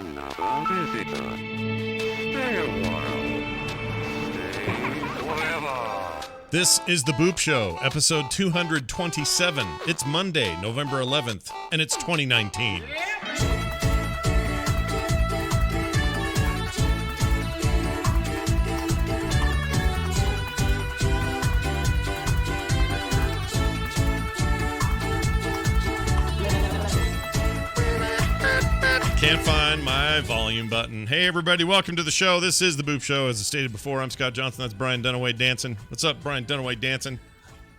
Another visitor. Stay a while. Stay forever. This is The Boop Show, episode 227. It's Monday, November 11th, and it's 2019. Can't find my volume button. Hey, everybody, welcome to the show. This is The Boop Show. As I stated before, I'm Scott Johnson. That's Brian Dunaway Danson. What's up, Brian Dunaway Danson?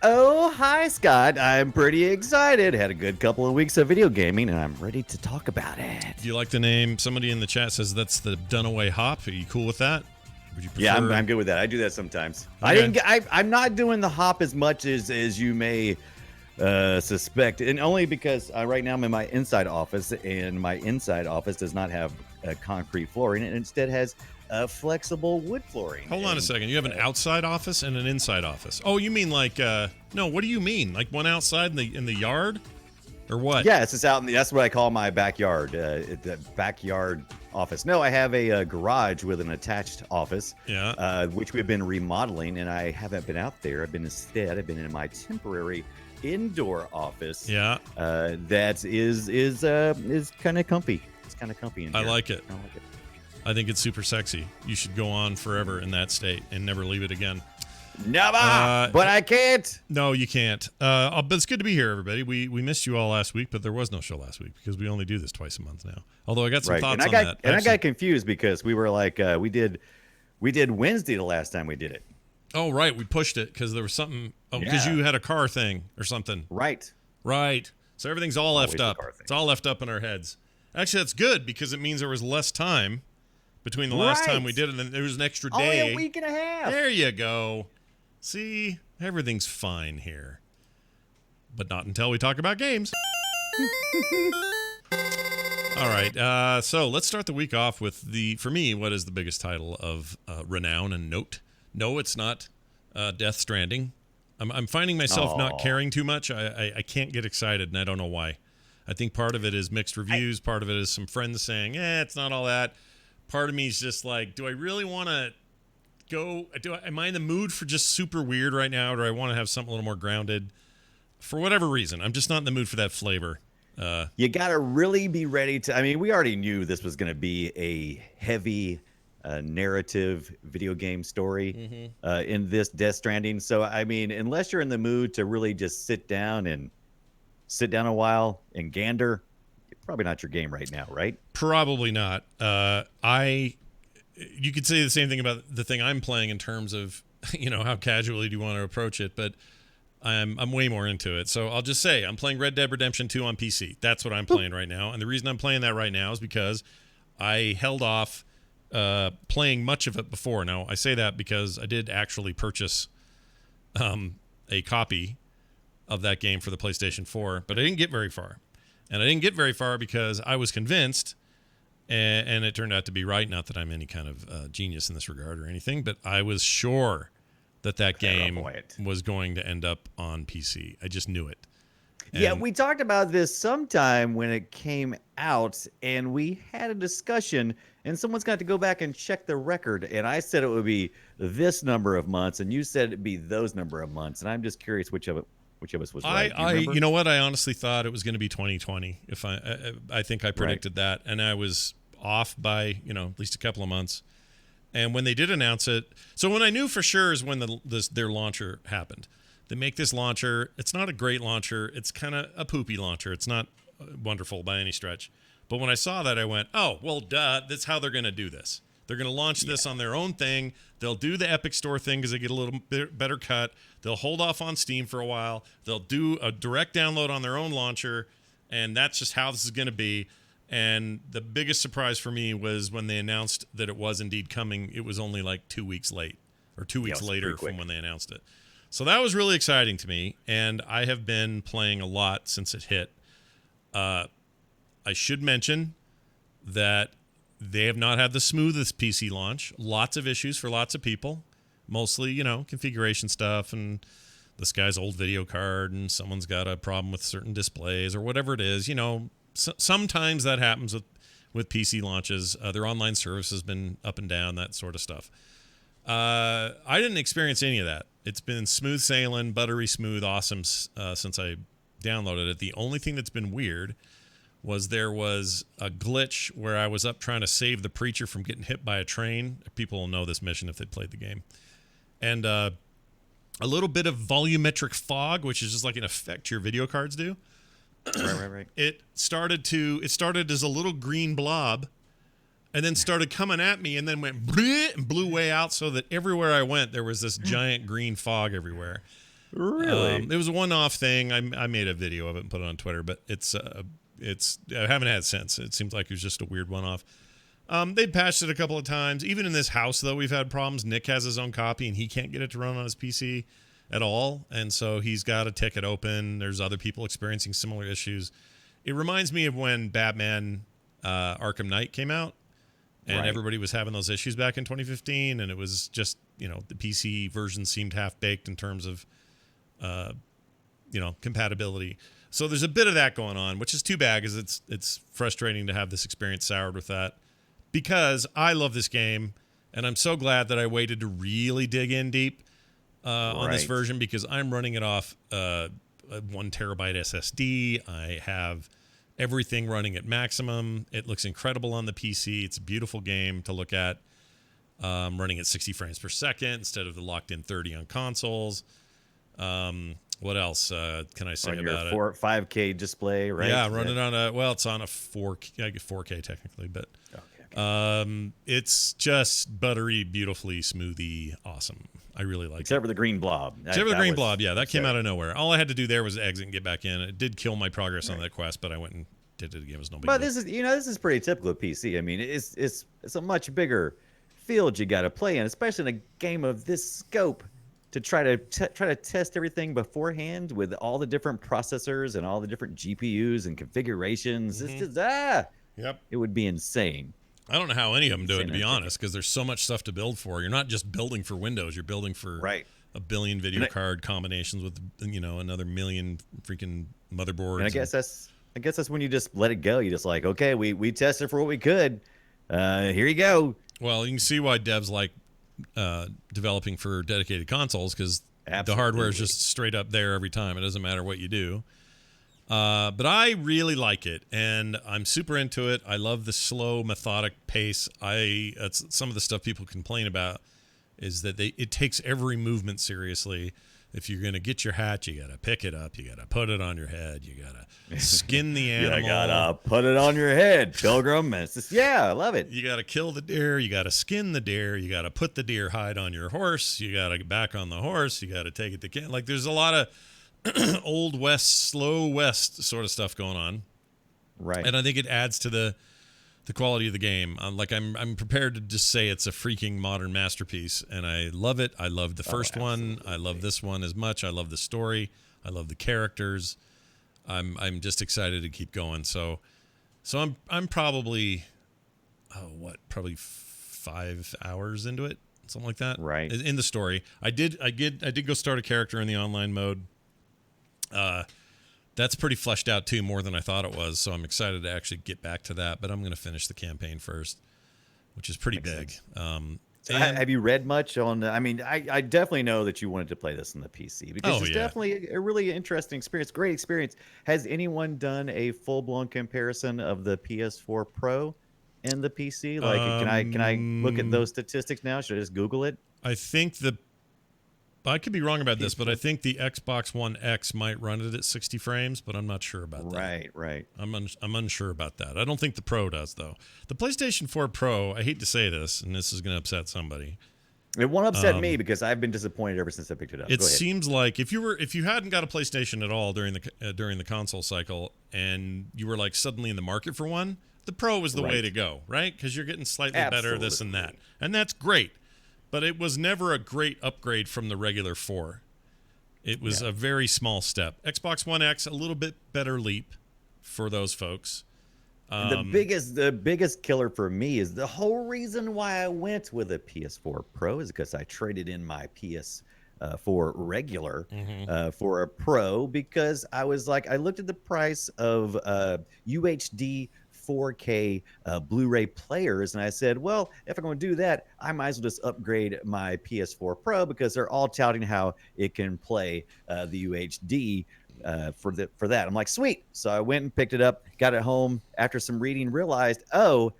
Oh, hi, Scott. I'm pretty excited. Had a good couple of weeks of video gaming, and I'm ready to talk about it. Do you like the name? Somebody in the chat says that's the Dunaway Hop. Are you cool with that? Would you prefer? Yeah, I'm good with that. I do that sometimes. Okay. I'm not doing the hop as much as you may suspect, and only because right now I'm in my inside office, and my inside office does not have concrete flooring. It instead has flexible wood flooring. Hold on a second. You have an outside office and an inside office. Oh, you mean like no? What do you mean? Like one outside in the yard, or what? Yeah, it's just out in that's what I call my backyard. The backyard office. No, I have a garage with an attached office. Yeah. Which we've been remodeling, and I haven't been out there. I've been in my temporary indoor office. Yeah. That is kind of comfy. It's kind of comfy in here. I like it. I like it. I think it's super sexy. You should go on forever in that state and never leave it again. Never. But I can't. No, you can't. But it's good to be here, everybody. We missed you all last week, but there was no show last week because we only do this twice a month now. Although I got some thoughts on that. And I got confused because we were like, we did Wednesday the last time we did it. Oh, right. We pushed it because there was something. Oh, because you had a car thing or something. Right. Right. So everything's all left Always up. a car thing. It's all left up in our heads. Actually, that's good because it means there was less time between the last time we did it, and there was an extra day. Only a week and a half. There you go. See, everything's fine here. But not until we talk about games. All right, so let's start the week off with for me, what is the biggest title of renown and note? No, it's not Death Stranding. I'm finding myself not caring too much. I can't get excited, and I don't know why. I think part of it is mixed reviews. Part of it is some friends saying, it's not all that. Part of me is just like, do I really want to go? Am I in the mood for just super weird right now, or do I want to have something a little more grounded? For whatever reason, I'm just not in the mood for that flavor. You got to really be ready to. I mean, we already knew this was going to be a heavy narrative video game story in this Death Stranding. So, I mean, unless you're in the mood to really just sit down a while and gander, probably not your game right now, right? Probably not. You could say the same thing about the thing I'm playing in terms of, how casually do you want to approach it, but I'm way more into it. So I'll just say I'm playing Red Dead Redemption 2 on PC. That's what I'm playing right now. And the reason I'm playing that right now is because I held off playing much of it before. Now, I say that because I did actually purchase a copy of that game for the PlayStation 4, but I didn't get very far. And I didn't get very far because I was convinced, and it turned out to be right. Not that I'm any kind of genius in this regard or anything, but I was sure that game was going to end up on PC. I just knew it. And yeah, we talked about this sometime when it came out, and we had a discussion, and someone's got to go back and check the record, and I said it would be this number of months, and you said it'd be those number of months, and I'm just curious which of us was right. You know what? I honestly thought it was going to be 2020. If I think I predicted that, and I was off by at least a couple of months. And when they did announce it, so when I knew for sure is when their launcher happened. They make this launcher. It's not a great launcher. It's kind of a poopy launcher. It's not wonderful by any stretch. But when I saw that, I went, oh, well, duh. That's how they're going to do this. They're going to launch this on their own thing. They'll do the Epic Store thing because they get a little bit better cut. They'll hold off on Steam for a while. They'll do a direct download on their own launcher, and that's just how this is going to be. And the biggest surprise for me was when they announced that it was indeed coming. It was only like 2 weeks late, or 2 weeks later from when they announced it. So that was really exciting to me, and I have been playing a lot since it hit. I should mention that they have not had the smoothest PC launch. Lots of issues for lots of people, mostly, configuration stuff and this guy's old video card, and someone's got a problem with certain displays or whatever it is. Sometimes that happens with PC launches. Their online service has been up and down, that sort of stuff. I didn't experience any of that. It's been smooth sailing, buttery smooth, awesome since I downloaded it. The only thing that's been weird was there was a glitch where I was up trying to save the preacher from getting hit by a train. People will know this mission if they played the game. And a little bit of volumetric fog, which is just like an effect your video cards do. Right. It started as a little green blob and then started coming at me and then went bleh and blew way out, so that everywhere I went, there was this giant green fog everywhere. Really? It was a one-off thing. I made a video of it and put it on Twitter, but it's I haven't had it since. It seems like it was just a weird one-off. They'd patched it a couple of times. Even in this house, though, we've had problems. Nick has his own copy, and he can't get it to run on his PC at all, and so he's got a ticket open. There's other people experiencing similar issues. It reminds me of when Batman Arkham Knight came out, and everybody was having those issues back in 2015, and it was just, the PC version seemed half-baked in terms of, compatibility. So there's a bit of that going on, which is too bad, because it's frustrating to have this experience soured with that, because I love this game, and I'm so glad that I waited to really dig in deep on this version, because I'm running it off a 1 terabyte SSD. I have everything running at maximum. It looks incredible on the PC. It's a beautiful game to look at. Running at 60 frames per second instead of the locked-in 30 on consoles. What else can I say about it? 5K display, right? Yeah, running on it's on a 4K technically, but it's just buttery, beautifully smoothy, awesome. I really like it. Except for the green blob. Except for the green blob, yeah, that came out of nowhere. All I had to do there was exit and get back in. It did kill my progress on that quest, but I went and did it again. It was no big deal. But this is pretty typical of PC. I mean, it's a much bigger field you got to play in, especially in a game of this scope. To try to test everything beforehand with all the different processors and all the different GPUs and configurations. It's just it would be insane. I don't know how any of them do it, to be honest, because there's so much stuff to build for. You're not just building for Windows; you're building for a billion video card combinations with another million freaking motherboards. And I guess that's when you just let it go. You just like, okay, we tested for what we could. Here you go. Well, you can see why devs like developing for dedicated consoles, because the hardware is just straight up there every time. It doesn't matter what you do. But I really like it, and I'm super into it. I love the slow, methodic pace. That's some of the stuff people complain about, is that it takes every movement seriously. If you're going to get your hat, you got to pick it up. You got to put it on your head. You got to skin the animal. You got to put it on your head, Pilgrim. It's just, I love it. You got to kill the deer. You got to skin the deer. You got to put the deer hide on your horse. You got to get back on the horse. You got to take it to camp. Like, there's a lot of old west, slow west sort of stuff going on. Right. And I think it adds to the quality of the game. I'm prepared to just say it's a freaking modern masterpiece, and I love it. I love the first one. I love this one as much. I love the story. I love the characters. I'm just excited to keep going. So I'm probably probably 5 hours into it, something like that. Right. In the story, I did go start a character in the online mode. That's pretty fleshed out too, more than I thought it was. So I'm excited to actually get back to that. But I'm going to finish the campaign first, which is pretty big. So have you read much on? I mean, I definitely know that you wanted to play this on the PC, because it's definitely a really interesting experience. Great experience. Has anyone done a full blown comparison of the PS4 Pro and the PC? Like, can I look at those statistics now? Should I just Google it? I think I could be wrong about this, but I think the Xbox One X might run it at 60 frames, but I'm not sure about that. Right. I'm unsure about that. I don't think the Pro does, though. The PlayStation 4 Pro, I hate to say this, and this is going to upset somebody. It won't upset me, because I've been disappointed ever since I picked it up. It seems like if you hadn't got a PlayStation at all during the console cycle, and you were like suddenly in the market for one, the Pro was the way to go, right? Because you're getting slightly better this and that, and that's great. But it was never a great upgrade from the regular 4. It was a very small step. Xbox One X, a little bit better leap for those folks. The biggest killer for me is the whole reason why I went with a PS4 Pro is because I traded in my PS4 regular for a Pro, because I was like, I looked at the price of UHD 4K Blu-ray players, and I said, well, if I'm going to do that, I might as well just upgrade my PS4 Pro because they're all touting how it can play the UHD for that. I'm like, sweet. So I went and picked it up, got it home. After some reading, realized, oh,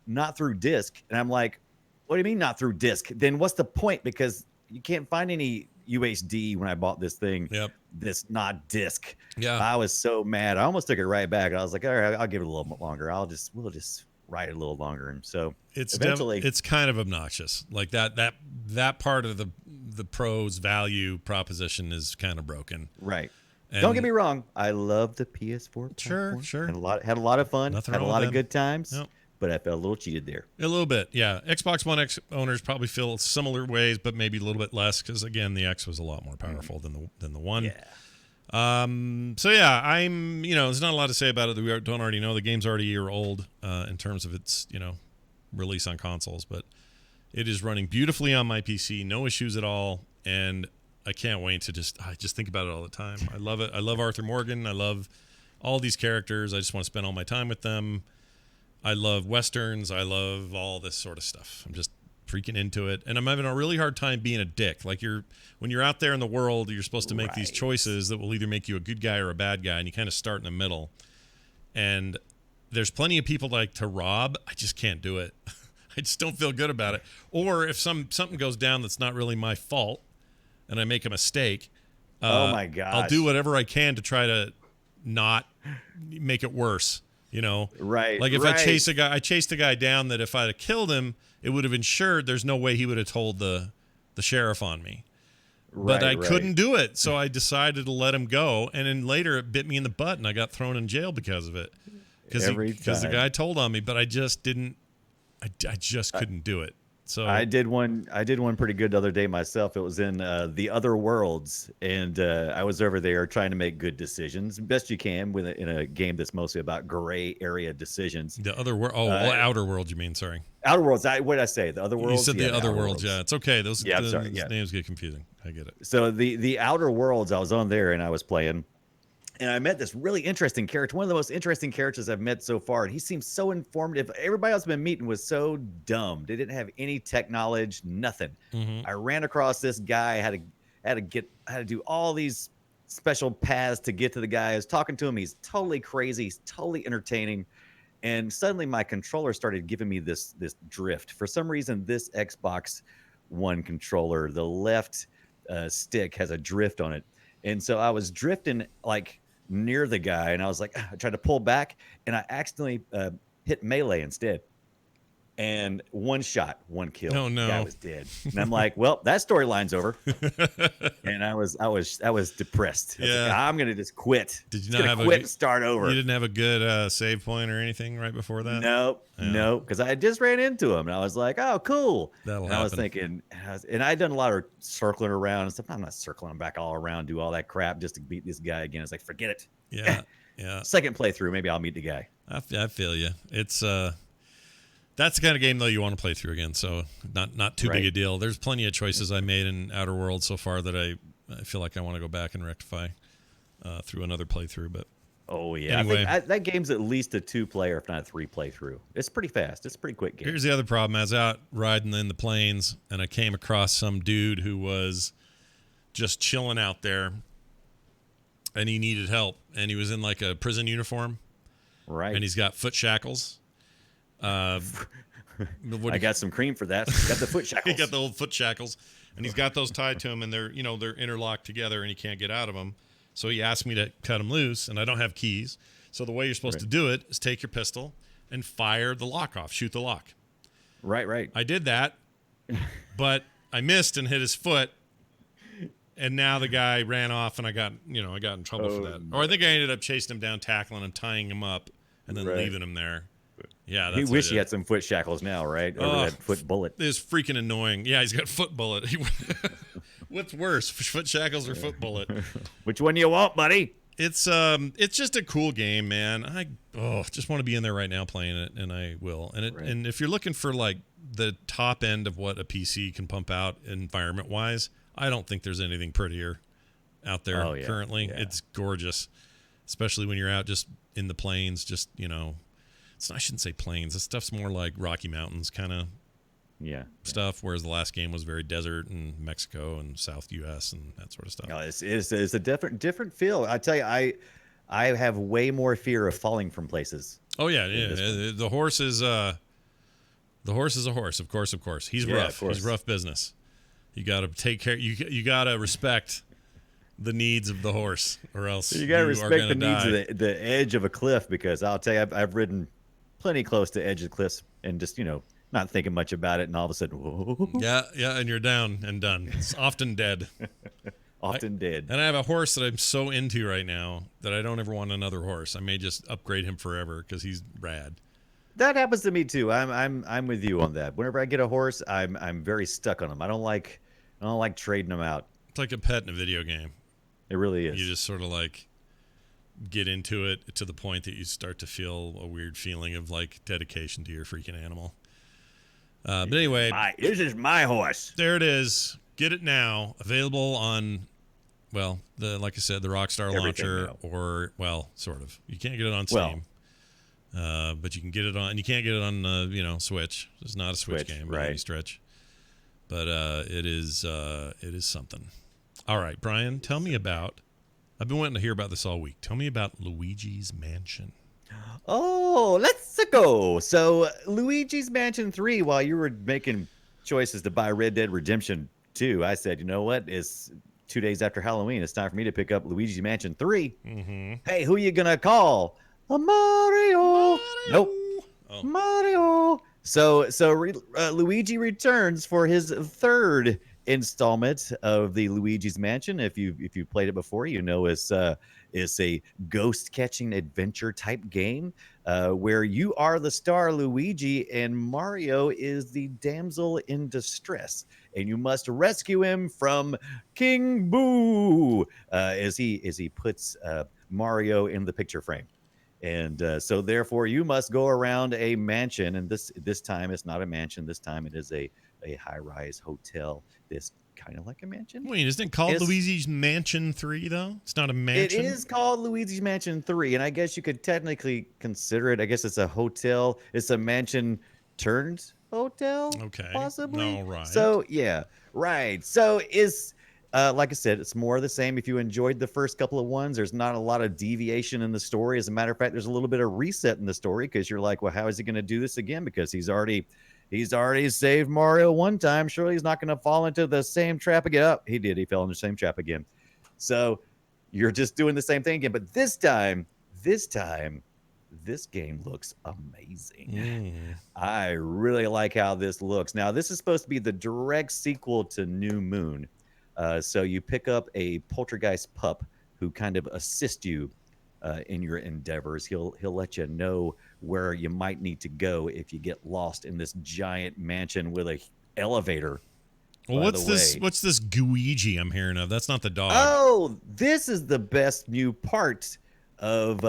not through disc. And I'm like, what do you mean not through disc? Then what's the point? Because you can't find any UHD when I bought this thing. Yep. This not disc. Yeah. I was so mad. I almost took it right back. I was like, all right, I'll give it a little longer. We'll just ride it a little longer. And so it's eventually it's kind of obnoxious. Like that part of the Pro's value proposition is kind of broken. right. And Don't get me wrong. I love the PS4 platform. Sure. Had a lot of fun. Nothing had a wrong lot with of them. good times. Yep. But I felt a little cheated there. A little bit, yeah. Xbox One X owners probably feel similar ways, but maybe a little bit less because again, the X was a lot more powerful than the One. Yeah. So yeah, there's not a lot to say about it that we don't already know. The game's already a year old in terms of its release on consoles, but it is running beautifully on my PC, no issues at all, and I can't wait to I just think about it all the time. I love it. I love Arthur Morgan. I love all these characters. I just want to spend all my time with them. I love Westerns. I love all this sort of stuff. I'm just freaking into it. And I'm having a really hard time being a dick. Like when you're out there in the world, you're supposed to make these choices that will either make you a good guy or a bad guy. And you kind of start in the middle. And there's plenty of people like to rob. I just can't do it. I just don't feel good about it. Or if something goes down that's not really my fault and I make a mistake, Oh my gosh. I'll do whatever I can to try to not make it worse. Right. Like if right. I chased a guy down that if I'd have killed him, it would have ensured there's no way he would have told the sheriff on me. But I couldn't do it, so I decided to let him go. And then later it bit me in the butt, and I got thrown in jail because of it. Because the guy told on me, but I just didn't. I just couldn't do it. So I did one pretty good the other day myself. It was in The Other Worlds, and I was over there trying to make good decisions, best you can, in a game that's mostly about gray area decisions. The Other World. Outer World. You mean? Sorry. Outer Worlds. What did I say? The Other Worlds. You said Yeah, the Other Outer Worlds. Yeah, it's okay. Those names get confusing. I get it. So the Outer Worlds, I was on there and I was playing. And I met this really interesting character, one of the most interesting characters I've met so far. And he seems so informative. Everybody else I've been meeting was so dumb. They didn't have any tech knowledge, nothing. Mm-hmm. I ran across this guy, had to do all these special paths to get to the guy. I was talking to him. He's totally crazy. He's totally entertaining. And suddenly my controller started giving me this drift. For some reason, this Xbox One controller, the left stick has a drift on it. And so I was drifting like near the guy, and I was like, I tried to pull back, and I accidentally hit melee instead. And one shot, one kill. Oh no, the guy was dead. And I'm like, well, that storyline's over. And I was depressed. I was like, I'm gonna just quit. Did you just not have quit and start over? You didn't have a good save point or anything right before that? No, because I just ran into him, and I was like, oh, cool. That'll and happen. I was thinking, and I'd done a lot of circling around and stuff. I'm not circling back all around, do all that crap just to beat this guy again. It's like, forget it. Yeah. Second playthrough, maybe I'll meet the guy. I feel you. It's that's the kind of game though you want to play through again. So not too big a deal. There's plenty of choices I made in Outer Worlds so far that I feel like I want to go back and rectify through another playthrough. But oh yeah, anyway, I think that game's at least a 2-player, if not a 3-playthrough. It's pretty fast. It's a pretty quick game. Here's the other problem. I was out riding in the plains and I came across some dude who was just chilling out there, and he needed help, and he was in like a prison uniform, right? And he's got foot shackles. I got some cream for that. Got the foot shackles. He got the old foot shackles, and he's got those tied to him, and they're interlocked together, and he can't get out of them. So he asked me to cut them loose, and I don't have keys. So the way you're supposed to do it is take your pistol and fire the lock off, shoot the lock. Right. I did that, but I missed and hit his foot, and now the guy ran off, and I got in trouble for that. Or I think I ended up chasing him down, tackling him, tying him up, and then leaving him there. Yeah, that's he wish he had some foot shackles now, right? Or that foot bullet. It's freaking annoying. Yeah, he's got foot bullet. What's worse, foot shackles or foot bullet? Which one do you want, buddy? It's just a cool game, man. I just want to be in there right now playing it, and I will. And if you're looking for like the top end of what a PC can pump out environment wise, I don't think there's anything prettier out there currently. Yeah. It's gorgeous, especially when you're out just in the plains, just I shouldn't say plains. This stuff's more like Rocky Mountains kind of Yeah. stuff, whereas the last game was very desert and Mexico and South U.S. and that sort of stuff. No, it's a different feel. I tell you, I have way more fear of falling from places. Oh yeah, this yeah. The horse is a horse. Of course. He's Yeah, rough. of course. He's rough business. You got to take care. You got to respect the needs of the horse, or else You got to are respect gonna the needs die. of the edge of a cliff, because I'll tell you, I've ridden plenty close to edge of cliffs and just not thinking much about it, and all of a sudden, whoa, Yeah, and you're down and done. It's often dead. often dead. And I have a horse that I'm so into right now that I don't ever want another horse. I may just upgrade him forever because he's rad. That happens to me too. I'm with you on that. Whenever I get a horse, I'm very stuck on them. I don't like trading them out. It's like a pet in a video game. It really is. You just sort of like get into it to the point that you start to feel a weird feeling of like dedication to your freaking animal. But anyway, This is my horse. there it is. Get it now. Available on, well, like I said, the Rockstar Everything launcher, now. or well, sort of. You can't get it on Well. Steam, but you can get it on, and you can't get it on Switch. It's not a Switch game by any right. stretch, but it is something. All right, Brian, tell me about. I've been wanting to hear about this all week. Tell me about Luigi's Mansion. Oh, let's go. So Luigi's Mansion 3, while you were making choices to buy Red Dead Redemption 2, I said, you know what? It's 2 days after Halloween. It's time for me to pick up Luigi's Mansion 3. Mm-hmm. Hey, who you gonna call? A Mario. Nope. Oh. Mario. So Luigi returns for his third installment of the Luigi's Mansion. If you played it before, it's a ghost catching adventure type game where you are the star Luigi and Mario is the damsel in distress, and you must rescue him from King Boo as he puts Mario in the picture frame. And so therefore you must go around a mansion, and this time it's not a mansion. This time it is a high-rise hotel. This kind of like a mansion. Wait, isn't it called It's- Luigi's Mansion 3 though? It's not a It mansion. is called Luigi's Mansion 3, and I guess you could technically consider it. I guess it's a hotel. It's a mansion turned hotel. Okay. Possibly. No, right. So yeah, right. So it's like I said, it's more of the same. If you enjoyed the first couple of ones, there's not a lot of deviation in the story. As a matter of fact, there's a little bit of reset in the story because you're like, well, how is he going to do this again? Because he's already saved Mario one time. Surely he's not going to fall into the same trap again. Oh, he did. He fell in the same trap again. So you're just doing the same thing again. But this time, this game looks amazing. Mm. I really like how this looks. Now, this is supposed to be the direct sequel to New Moon. So you pick up a poltergeist pup who kind of assists you in your endeavors. He'll let you know where you might need to go if you get lost in this giant mansion with a elevator. Well, By what's the this? way- What's this Guigi I'm hearing of? That's not the dog. Oh, this is the best new part of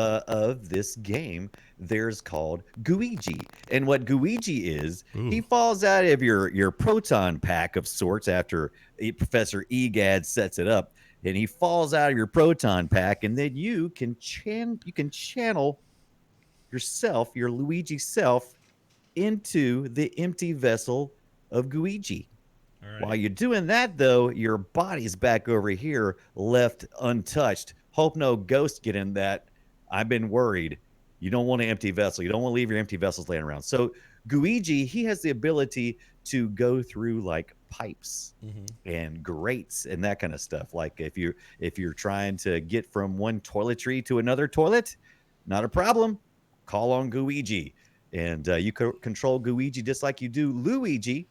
this game. There's called Guigi, and what Guigi is, Ooh. he falls out of your proton pack of sorts after Professor Egad sets it up, and he falls out of your proton pack, and then you can channel yourself, your Luigi self, into the empty vessel of Guigi. All right. While you're doing that, though, your body's back over here, left untouched. Hope no ghosts get in that. I've been worried. You don't want an empty vessel. You don't want to leave your empty vessels laying around. So Guigi, he has the ability to go through like pipes Mhm. and grates and that kind of stuff. Like if you're trying to get from one toiletry to another toilet, not a problem. Call on Guigi, and you control Guigi just like you do Luigi.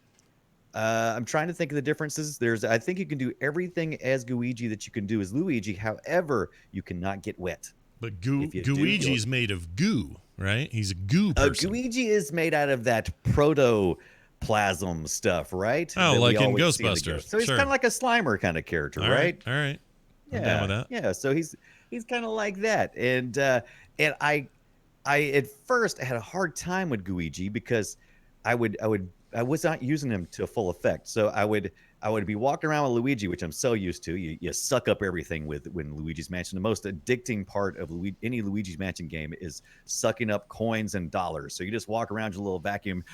I'm trying to think of the differences. I think you can do everything as Guigi that you can do as Luigi. However, you cannot get wet. But If you do, Guigi's made of goo, right? He's a goo person. Luigi is made out of that protoplasm stuff, right? Oh, That we like in always see the Ghostbusters. ghosts. So he's Sure. kind of like a Slimer kind of character, All right? All right. I'm Yeah, down with that. yeah. So he's kind of like that, and I at first had a hard time with Guigi because I was not using him to full effect. So I I would be walking around with Luigi, which I'm so used to. You suck up everything when Luigi's Mansion. The most addicting part of any Luigi's Mansion game is sucking up coins and dollars. So you just walk around your little vacuum.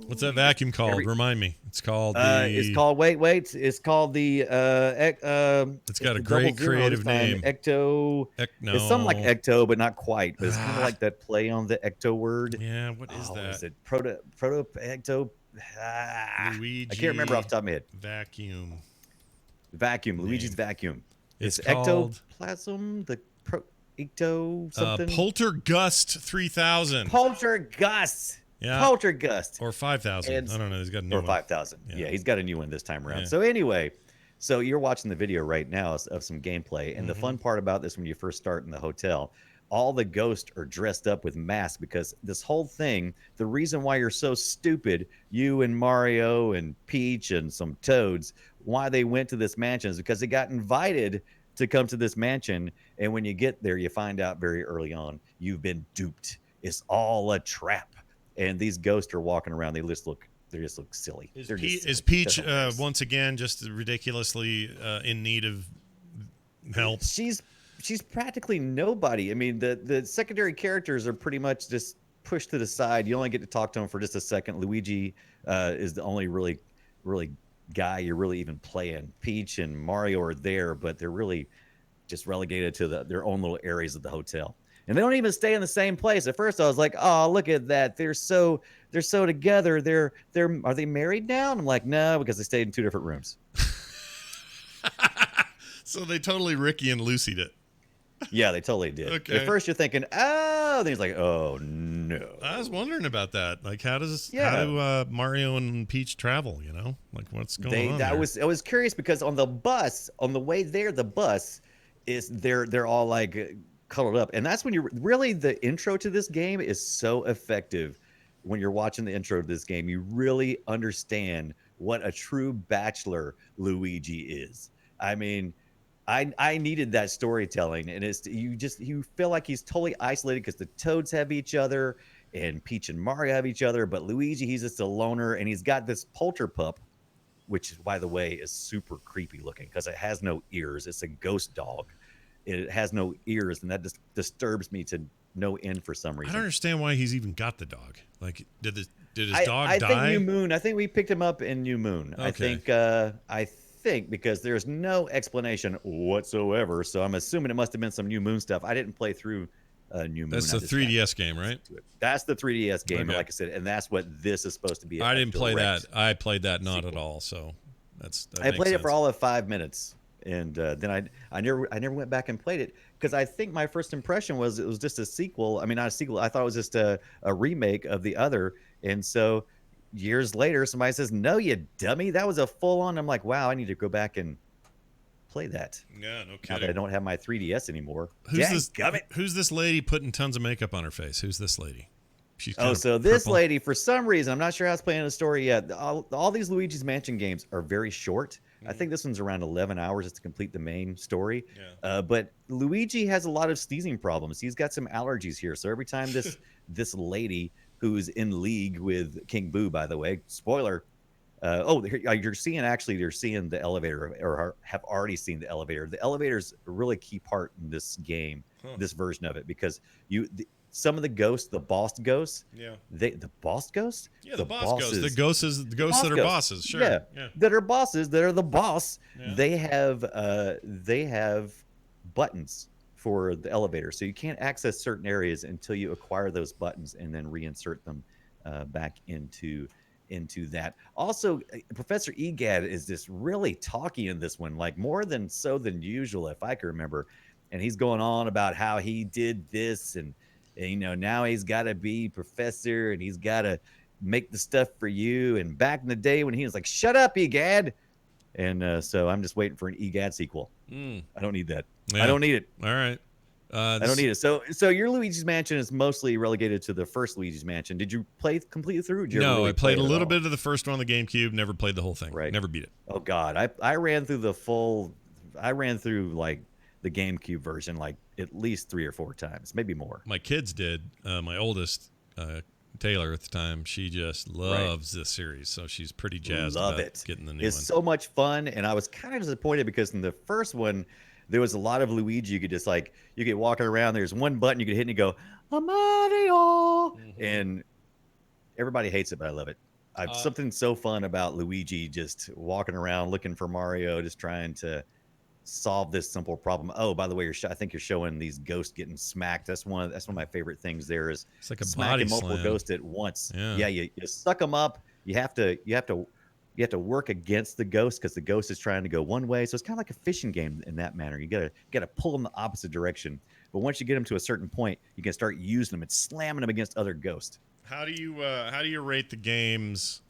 What's that vacuum called? Remind me. It's called It's called wait. It's called the It's got a the great double zero creative this time. name. Ecto. No. It's something like Ecto, but not quite. But it's kind of like that play on the Ecto word. Yeah, what is that? Is it proto Ecto? Luigi. I can't remember off the top of my head. Vacuum. Vacuum. Luigi's vacuum. It's called Ectoplasm. The Ecto something. Poltergust 3000. Poltergust. Yeah. Poltergust. Or 5000. I don't know. He's got a new or one. 5,000. Yeah. Yeah, he's got a new one this time around. Yeah. So anyway, so you're watching the video right now of some gameplay, and the Mm-hmm. fun part about this when you first start in the hotel, all the ghosts are dressed up with masks because this whole thing, the reason why you're so stupid, you and Mario and Peach and some Toads, why they went to this mansion is because they got invited to come to this mansion, and when you get there, you find out very early on you've been duped. It's all a trap. And these ghosts are walking around. They just look silly. Is, They're just silly. Is Peach They're hilarious. once again just ridiculously in need of help? She's practically nobody. I mean, the secondary characters are pretty much just pushed to the side. You only get to talk to them for just a second. Luigi is the only really guy you're really even playing. Peach and Mario are there, but they're really just relegated to their own little areas of the hotel. And they don't even stay in the same place. At first, I was like, "Oh, look at that! They're so together. Are they married now?" And I'm like, "No, because they stayed in 2 different rooms." So they totally Ricky and Lucy'd it. Yeah, they totally did. Okay. At first, you're thinking, "Oh," then he's like, "Oh no." I was wondering about that. Like, how do Mario and Peach travel? You know, like what's going on? I was curious because on the way there, the bus is they're all like cuddled up, and that's when you really, the intro to this game is so effective. When you're watching the intro to this game, you really understand what a true bachelor Luigi is. I mean, I needed that storytelling, and you feel like he's totally isolated because the Toads have each other and Peach and Mario have each other, but Luigi, he's just a loner, and he's got this Polterpup, which, by the way, is super creepy looking because it has no ears. It's a ghost dog. It has no ears, and that just disturbs me to no end for some I reason. don't understand why he's even got the dog. Like, did his dog I die? think New Moon. I think we picked him up in New Moon. Okay. I think because there's no explanation whatsoever, so I'm assuming it must have been some New Moon stuff. I didn't play through New Moon. That's the 3DS game, right? That's the 3DS game, Okay. like I said, and that's what this is supposed to be. I didn't play that. direct I played that not sequel. at all. So that I makes played it sense. for all of 5 minutes, and then I never went back and played it because I think my first impression was it was just a sequel. I mean, not a sequel. I thought it was just a remake of the other, and so years later, somebody says, "No, you dummy, that was a full on." I'm like, "Wow, I need to go back and play that." Yeah, no Now that I kidding. don't have my 3DS anymore. Who's this lady putting tons of makeup on her face? Who's this lady? She's Oh, kinda so this purple. lady, for some reason, I'm not sure how it's playing the story yet. All these Luigi's Mansion games are very short. I think this one's around 11 hours just to complete the main story. Yeah. But Luigi has a lot of sneezing problems. He's got some allergies here. So every time this lady who's in league with King Boo, by the way, spoiler. You're seeing the elevator, or have already seen the elevator. The elevator's a really key part in this game, this version of it, because some of the ghosts, the boss ghosts, Yeah. the boss ghosts, Yeah, the boss ghosts. The ghosts that are ghosts. bosses. Sure. Yeah, Yeah. that are bosses, that are the boss. Yeah. They have buttons for the elevator, so you can't access certain areas until you acquire those buttons and then reinsert them back into that. Also, Professor Egad is just really talky in this one, like more than usual, if I can remember. And he's going on about how he did this, and now he's got to be professor, and he's got to make the stuff for you. And back in the day when he was like, "Shut up, Egad," and so I'm just waiting for an Egad sequel. I don't need that. Yeah. I don't need it. All right. I don't need it. So your Luigi's Mansion is mostly relegated to the first Luigi's Mansion. Did you play completely through? Did you ever No, really I played play a it at little all? bit of the first one on the GameCube. Never played the whole thing. Right. Never beat it. Oh God, I ran through the full. I ran through like the GameCube version like at least 3 or 4 times, maybe more. My kids did. My oldest Taylor at the time, she just loves this series, so she's pretty jazzed Love about it. getting the new It's one. so much fun, and I was kind of disappointed because in the first one, there was a lot of Luigi. You could just like you get walking around. There's one button you could hit and you go, "A Mario," and everybody hates it, but I love it. I've something so fun about Luigi just walking around looking for Mario, just trying to solve this simple problem. Oh, by the way, I think you're showing these ghosts getting smacked. That's one of my favorite things. There is It's like a smacking body multiple slam. ghosts at once. Yeah. You suck them up. You have to work against the ghost because the ghost is trying to go one way. So it's kind of like a fishing game in that manner. You gotta pull them the opposite direction. But once you get them to a certain point, you can start using them and slamming them against other ghosts. How do you rate the games?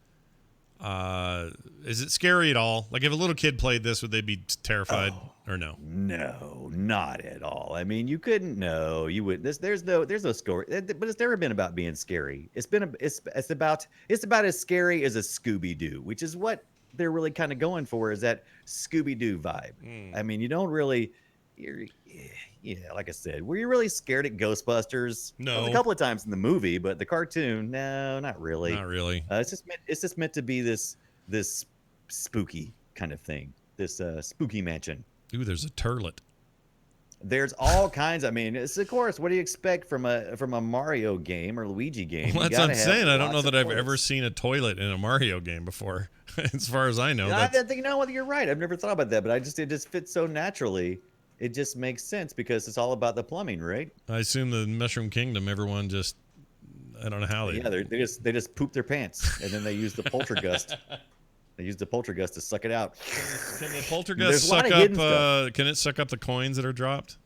Is it scary at all? Like if a little kid played this, would they be terrified or no? No, not at all. I mean, you couldn't know. You would. There's no score. But it's never been about being scary. It's about as scary as a Scooby Doo, which is what they're really kind of going for. Is that Scooby Doo vibe? I mean, you don't really. Like I said, were you really scared at Ghostbusters? No. A couple of times in the movie, but the cartoon, no, not really. Not really. It's just meant to be this spooky kind of thing. This spooky mansion. Ooh, there's a turlet. There's all kinds. I mean, it's of course. What do you expect from a Mario game or Luigi game? Well, You that's what I'm gotta have saying. I don't know lots that of I've ever toilets. seen a toilet in a Mario game before. As far as I know, I that's, think you're right. I've never thought about that, but it just fits so naturally. It just makes sense because it's all about the plumbing, right? I assume the Mushroom Kingdom, everyone just, I don't know how they. Yeah, they just poop their pants and then they use the poltergust. They use the poltergust to suck it out. Can the poltergust There's a lot suck of up? hidden stuff. Can it suck up the coins that are dropped?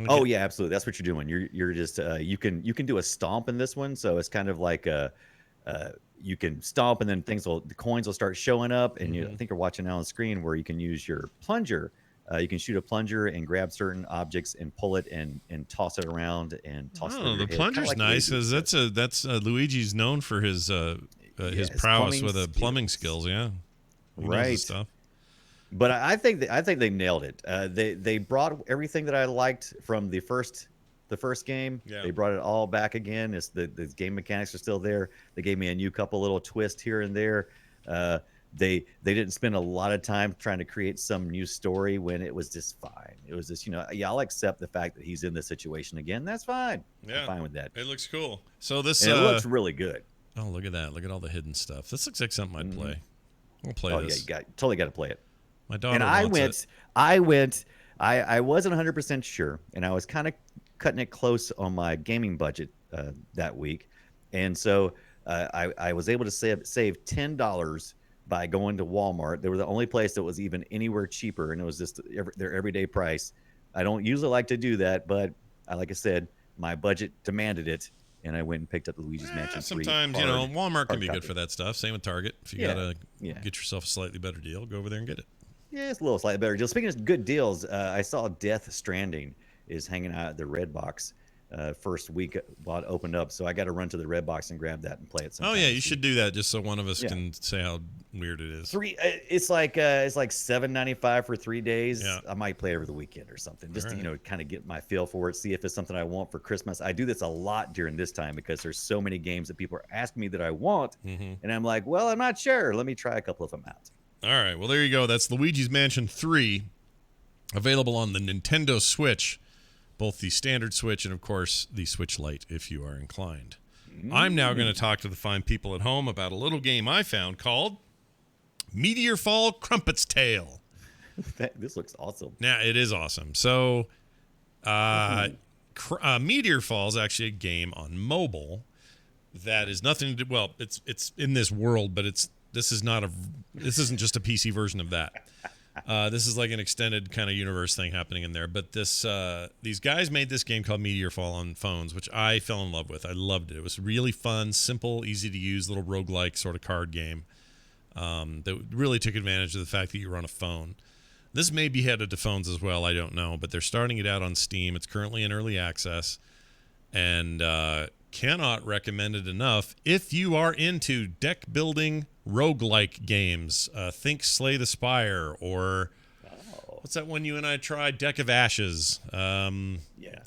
Oh yeah, absolutely. That's what you're doing. You're just you can do a stomp in this one, so it's kind of like you can stomp and then the coins will start showing up, and I think you're watching now on the screen where you can use your plunger. You can shoot a plunger and grab certain objects and pull it and toss it around and toss it. Oh, over the your head. plunger's Kinda like nice Luigi. because that's Luigi's known for his his prowess plumbing with the plumbing skills. skills. Yeah, He knows his Right. stuff. But I think they nailed it. They brought everything that I liked from the first game. Yeah. They brought it all back again. It's the game mechanics are still there. They gave me a new couple little twists here and there. They didn't spend a lot of time trying to create some new story when it was just fine. It was just I'll accept the fact that he's in this situation again. That's fine. Yeah. I'm fine with that. It looks cool. So this And it looks really good. oh, look at that! Look at all the hidden stuff. This looks like something I'd play. We'll play Oh this. yeah, totally got to play it. My daughter And I wants went, I wasn't 100% sure, and I was kind of cutting it close on my gaming budget that week, and so I was able to save $10 by going to Walmart. They were the only place that was even anywhere cheaper, and it was just their everyday price. I don't usually like to do that, but like I said, my budget demanded it, and I went and picked up the Luigi's Mansion 3. Sometimes Walmart can be good copy. for that stuff. Same with Target. If you Yeah, gotta yeah. get yourself a slightly better deal, go over there and get it. Yeah, it's a little slightly better deal. Speaking of good deals, I saw Death Stranding is hanging out at the Redbox first week while it opened up. So I got to run to the Redbox and grab that and play it. Oh sometime yeah, this you week. should do that just so one of us Yeah. can say how weird it is. It's like $7.95 for 3 days. Yeah. I might play it over the weekend or something, just All to kind of get my feel for it, see if it's something I want for Christmas. I do this a lot during this time because there's so many games that people are asking me that I want, and I'm like, well, I'm not sure. Let me try a couple of them out. All right, well there you go. That's Luigi's Mansion 3, available on the Nintendo Switch, both the standard Switch and of course the Switch Lite if you are inclined. I'm now going to talk to the fine people at home about a little game I found called Meteor Fall Crumpet's Tale. This looks awesome. Now, it is awesome. So, Meteor Fall is actually a game on mobile that is nothing to do. Well, it's in this world, but this isn't just a PC version of that. This is like an extended kind of universe thing happening in there. But these guys made this game called Meteor Fall on phones, which I fell in love with. I loved it. It was really fun, simple, easy to use, little roguelike sort of card game that really took advantage of the fact that you were on a phone. This may be headed to phones as well. I don't know, but they're starting it out on Steam. It's currently in early access, and cannot recommend it enough if you are into deck building roguelike games. Think Slay the Spire, or what's that one you and I tried? Deck of Ashes. Yeah.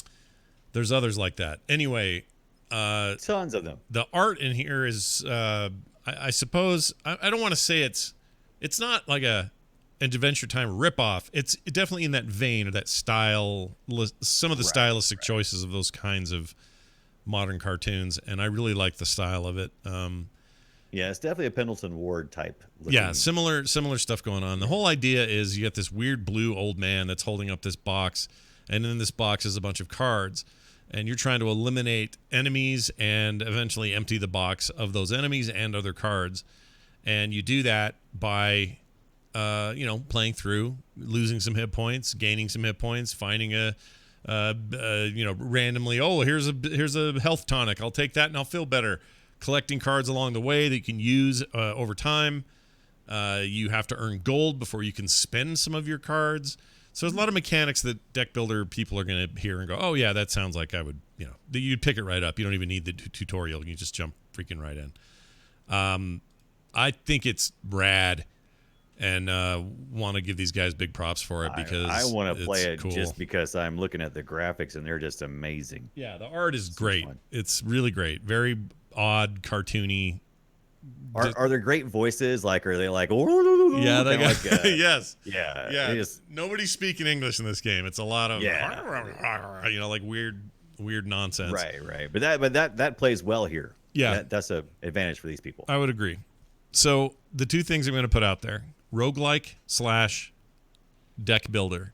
There's others like that. Anyway, Tons of them. The art in here is, I suppose, I don't want to say it's not like a Adventure Time ripoff. It's definitely in that vein or that style, some of the stylistic choices of those kinds of modern cartoons, and I really like the style of it. Yeah, it's definitely a Pendleton Ward type. Yeah, similar stuff going on. The whole idea is you get this weird blue old man that's holding up this box, and in this box is a bunch of cards, and you're trying to eliminate enemies and eventually empty the box of those enemies and other cards. And you do that by playing through, losing some hit points, gaining some hit points, finding randomly, oh, here's a health tonic. I'll take that and I'll feel better. Collecting cards along the way that you can use over time. You have to earn gold before you can spend some of your cards. So there's a lot of mechanics that deck builder people are going to hear and go, oh yeah, that sounds like I would, you'd pick it right up. You don't even need the tutorial. You just jump freaking right in. I think it's rad. And want to give these guys big props for it because I want to play it cool. just because I'm looking at the graphics and they're just amazing. Yeah, the art is great. It's really great. Very odd, cartoony. Are there great voices? Like, are they like? Yeah, they got, like, yes. Yeah. Nobody's speaking English in this game. It's a lot of like weird nonsense. Right. But that plays well here. Yeah, that's an advantage for these people. I would agree. So the two things I'm going to put out there: roguelike / deck builder.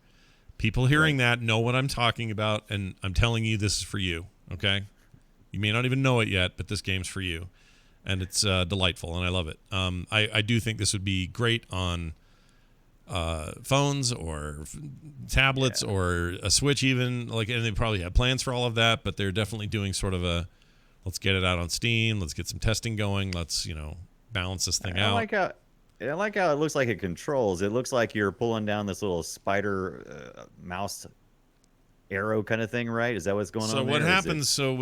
People hearing that know what I'm talking about, and I'm telling you this is for you, okay? You may not even know it yet, but this game's for you, and it's delightful, and I love it. I do think this would be great on phones or tablets or a Switch even, and they probably have plans for all of that, but they're definitely doing sort of a, let's get it out on Steam, let's get some testing going, let's, balance this thing out. I like how it looks like it controls. It looks like you're pulling down this little spider mouse arrow kind of thing, right? Is that what's going on? So what happens? So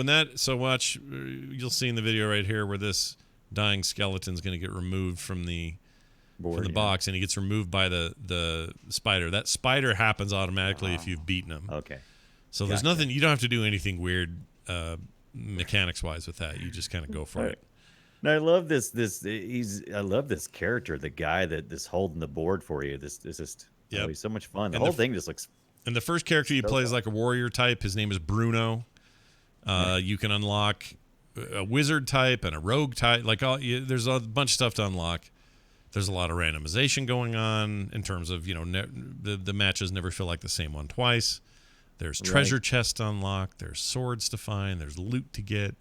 watch. You'll see in the video right here where this dying skeleton's going to get removed from the box, and he gets removed by the spider. That spider happens automatically if you've beaten him. Okay. So there's nothing. You don't have to do anything weird mechanics wise with that. You just kind of go for it. And I love this. I love this character, the guy that's holding the board for you. This is just he's so much fun. The whole thing just looks. And the first character you play is like a warrior type. His name is Bruno. You can unlock a wizard type and a rogue type. There's a bunch of stuff to unlock. There's a lot of randomization going on in terms of the matches never feel like the same one twice. There's treasure chests to unlock. There's swords to find. There's loot to get.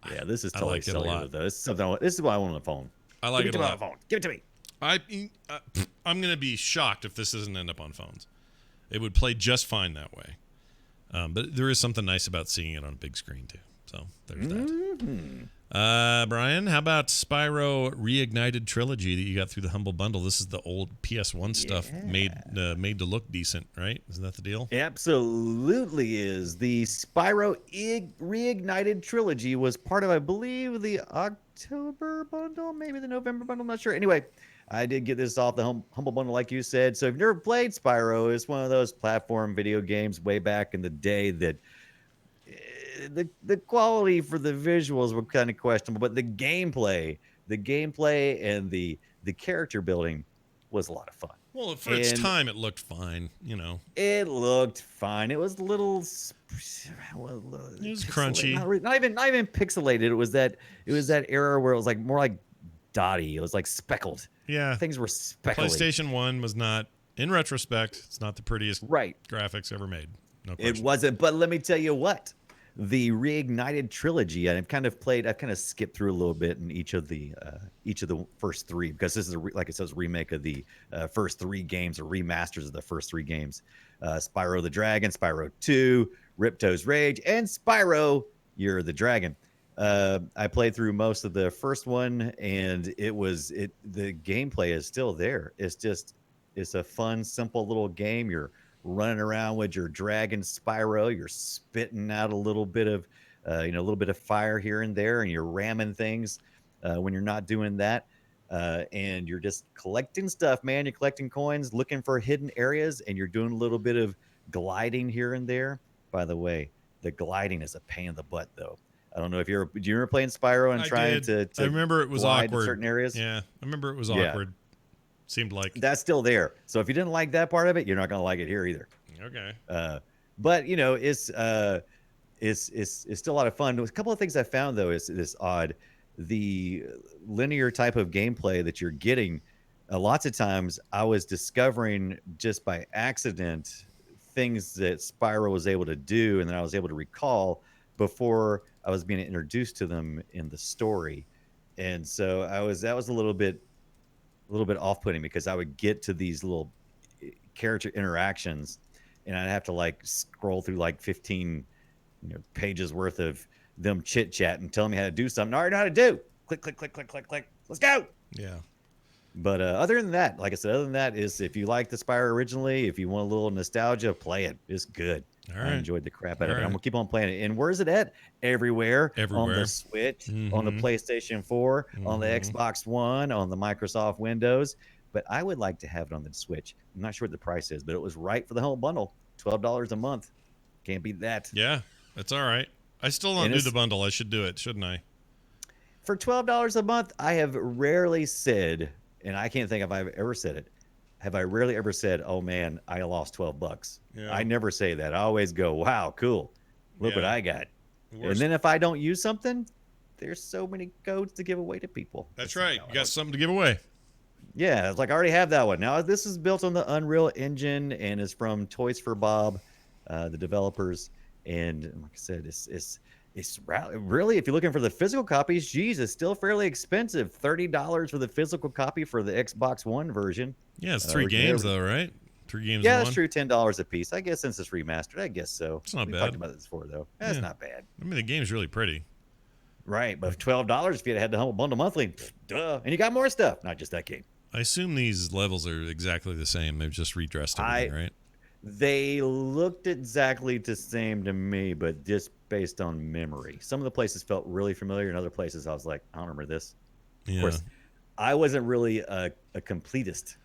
Yeah, this is totally cellular, though. This is what I want on the phone. I like it a lot. Give it to me. I'm going to be shocked if this doesn't end up on phones. It would play just fine that way. But there is something nice about seeing it on a big screen, too. So there's that. Brian, how about Spyro Reignited Trilogy that you got through the Humble Bundle? This is the old PS1 stuff made to look decent, right? Isn't that the deal? It absolutely is. The Spyro Reignited Trilogy was part of, I believe, the October bundle, maybe the November bundle, I'm not sure. Anyway, I did get this off the Humble Bundle, like you said. So if you've never played Spyro, it's one of those platform video games way back in the day that the quality for the visuals were kind of questionable, but the gameplay and the character building was a lot of fun. Well, for its time, it looked fine. It looked fine. It was a little. It was crunchy. Not even pixelated. It was that era where it was like more like dotty. It was like speckled. Yeah, things were speckled. PlayStation 1 was not, in retrospect, it's not the prettiest graphics ever made. No question. It wasn't, but let me tell you what. The Reignited Trilogy, and I've kind of skipped through a little bit in each of the first three, because this is like it says, remake of the first three games, or remasters of the first three games. Spyro the Dragon, Spyro 2, Ripto's Rage, and Spyro You're the Dragon. I played through most of the first one, and the gameplay is still there. It's a fun, simple little game. You're running around with your dragon Spyro. You're spitting out a little bit of fire here and there, and you're ramming things when you're not doing that. And you're just collecting stuff, man. You're collecting coins, looking for hidden areas, and you're doing a little bit of gliding here and there. By the way, the gliding is a pain in the butt, though. I don't know if do you remember playing Spyro and I trying did. to I remember it was glide in awkward. certain areas? Yeah, I remember it was Yeah. awkward. Seemed like That's still there. So if you didn't like that part of it, you're not going to like it here either. okay. But you know, it's still a lot of fun. A couple of things I found though is odd. The linear type of gameplay that you're getting, lots of times I was discovering just by accident things that Spyro was able to do, and then I was able to recall before I was being introduced to them in the story. And so that was a little bit off-putting because I would get to these little character interactions and I'd have to like scroll through like 15 pages worth of them chit chat and telling me how to do something I already know how to do. Click, click, click, click, click, click. Let's go. Yeah. But other than that, like I said, other than that is if you like the Spyro originally, if you want a little nostalgia, play it. It's good. All I right. enjoyed the crap out of All it. I'm right. gonna keep on playing it. And where's it at? Everywhere. On Everywhere. the Switch, on the Mhm. PlayStation 4, on the Mhm. Xbox One, on the Microsoft Windows. But I would like to have it on the Switch. I'm not sure what the price is, but it was right for the whole bundle. $12 a month. Can't beat that. Yeah, that's all right. I still don't And do it's- the bundle. I should do it, shouldn't I? For $12 a month, I have rarely said, and I can't think if I've ever said it. Have I rarely ever said, "Oh man, I lost $12"? Yeah. I never say that. I always go, "Wow, cool. Look what Yeah. I got." And Worst- then if I don't use something, there's so many codes to give away to people. That's It's like, right. oh, You got something to give away. yeah, it's like I already have that one. Now this is built on the Unreal Engine and is from Toys for Bob, the developers. And like I said, really, if you're looking for the physical copies, geez, it's still fairly expensive. $30 for the physical copy for the Xbox One version. Yeah, it's 3 we- games though, right? 3 games. Yeah, in that's one? true. $10 a piece. I guess since it's remastered, I guess so. It's not we bad. talked about this before, though. That's Yeah. not bad. I mean, the game's really pretty. Right, but $12 if you had the Humble Bundle monthly, duh, and you got more stuff, not just that game. I assume these levels are exactly the same. They've just redressed everything, right? They looked exactly the same to me, but just based on memory. Some of the places felt really familiar, and other places I was like, I don't remember this. Yeah. Of course, I wasn't really a completist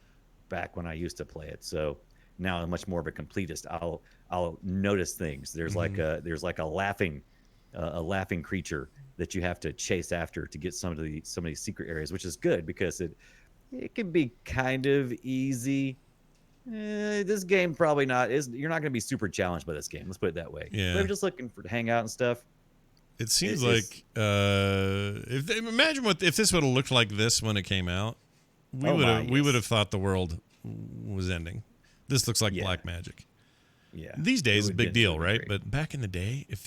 back when I used to play it, so now I'm much more of a completist. I'll notice things. There's like a laughing creature that you have to chase after to get some of these secret areas, which is good because it can be kind of easy. This game probably not is. You're not going to be super challenged by this game. Let's put it that way. Yeah. But if you're just looking to hang out and stuff. It seems It's- like imagine if this would have looked like this when it came out, we Oh would have my, we yes. would have thought the world was ending. This looks like Yeah. black magic. Yeah. These it days, a would've big been deal, really right? great. But back in the day, if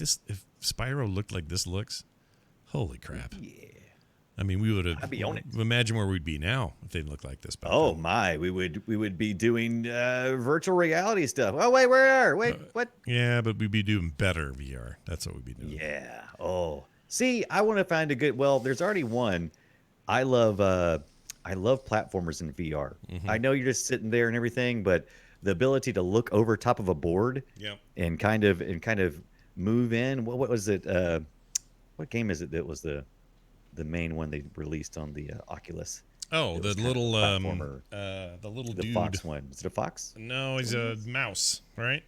Spyro looked like this looks, holy crap! Yeah. I mean, we would have. I'd be on it. Imagine where we'd be now if they looked like this. Back Oh then. my, we would be doing virtual reality stuff. Oh wait, what? Yeah, but we'd be doing better VR. That's what we'd be doing. Yeah. Oh, see, I want to find a good. Well, there's already one. I love platformers in VR. Mm-hmm. I know you're just sitting there and everything, but the ability to look over top of a board Yep. and kind of move in. What was it? What game is it that was the main one they released on the Oculus? Oh, It the was kind of little a platformer. the little The dude. fox one. Was it a fox? No, he's a mouse, right?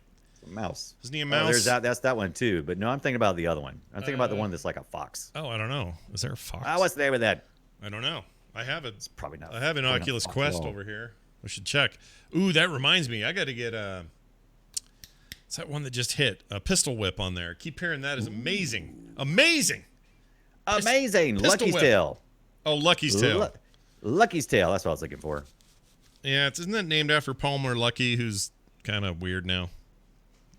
A mouse. Isn't he a Oh, mouse? that's that one too. But no, I'm thinking about the other one. I'm thinking about the one that's like a fox. Oh, I don't know. Is there a fox? What's the name of that? I don't know. I have it. It's probably not. I have an probably not Oculus fox at Quest all. over here. We should check. Ooh, that reminds me. I got to get it's that one that just hit a pistol whip on there. Keep hearing that is amazing. Amazing. Amazing. Pistol Lucky's whip. Tail. Oh, Lucky's Tale. Lucky's Tail. That's what I was looking for. Yeah, isn't that named after Palmer Luckey, who's kind of weird now?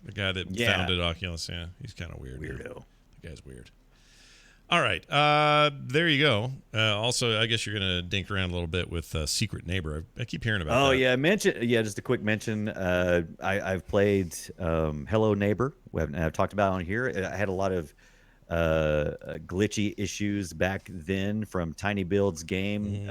The guy that Yeah. founded Oculus. Yeah, he's kind of weird. Weirdo. The guy's weird. All right, there you go. Also, I guess you're gonna dink around a little bit with Secret Neighbor. I keep hearing about. Oh that. yeah, just a quick mention. I've played Hello Neighbor. I've talked about it on here. I had a lot of glitchy issues back then from Tiny Build's game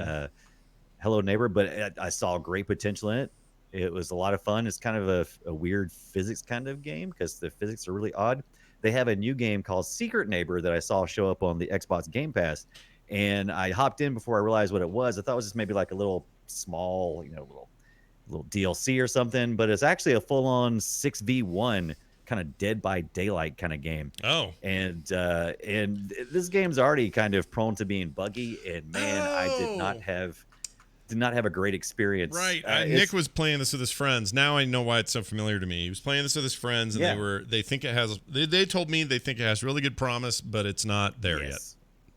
Hello Neighbor, but I saw great potential in it. It was a lot of fun. It's kind of a weird physics kind of game because the physics are really odd. They have a new game called Secret Neighbor that I saw show up on the Xbox Game Pass, and I hopped in before I realized what it was. I thought it was just maybe like a little small, little DLC or something, but it's actually a full-on 6v1 kind of Dead by Daylight kind of game. Oh. And this game's already kind of prone to being buggy, and man, I did not have a great experience. Right. Nick was playing this with his friends. Now I know why it's so familiar to me. He was playing this with his friends, and they think it has. They told me they think it has really good promise, but it's not there yet.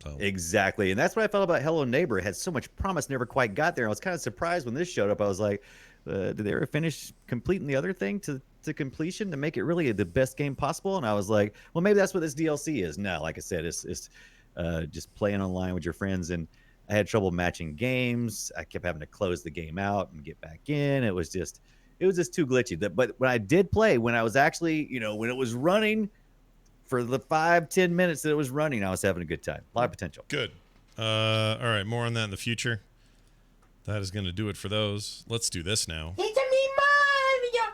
So. Exactly, and that's what I felt about Hello Neighbor. It had so much promise, never quite got there. I was kind of surprised when this showed up. I was like, did they ever finish completing the other thing to completion to make it really the best game possible? And I was like, well, maybe that's what this DLC is. No, like I said, it's just playing online with your friends, and I had trouble matching games. I kept having to close the game out and get back in. It was just too glitchy. But when I did play, when I was actually, when it was running for the 5-10 minutes that it was running, I was having a good time. A lot of potential. Good. All right, more on that in the future. That is going to do it for those. Let's do this now. It's me, Mario.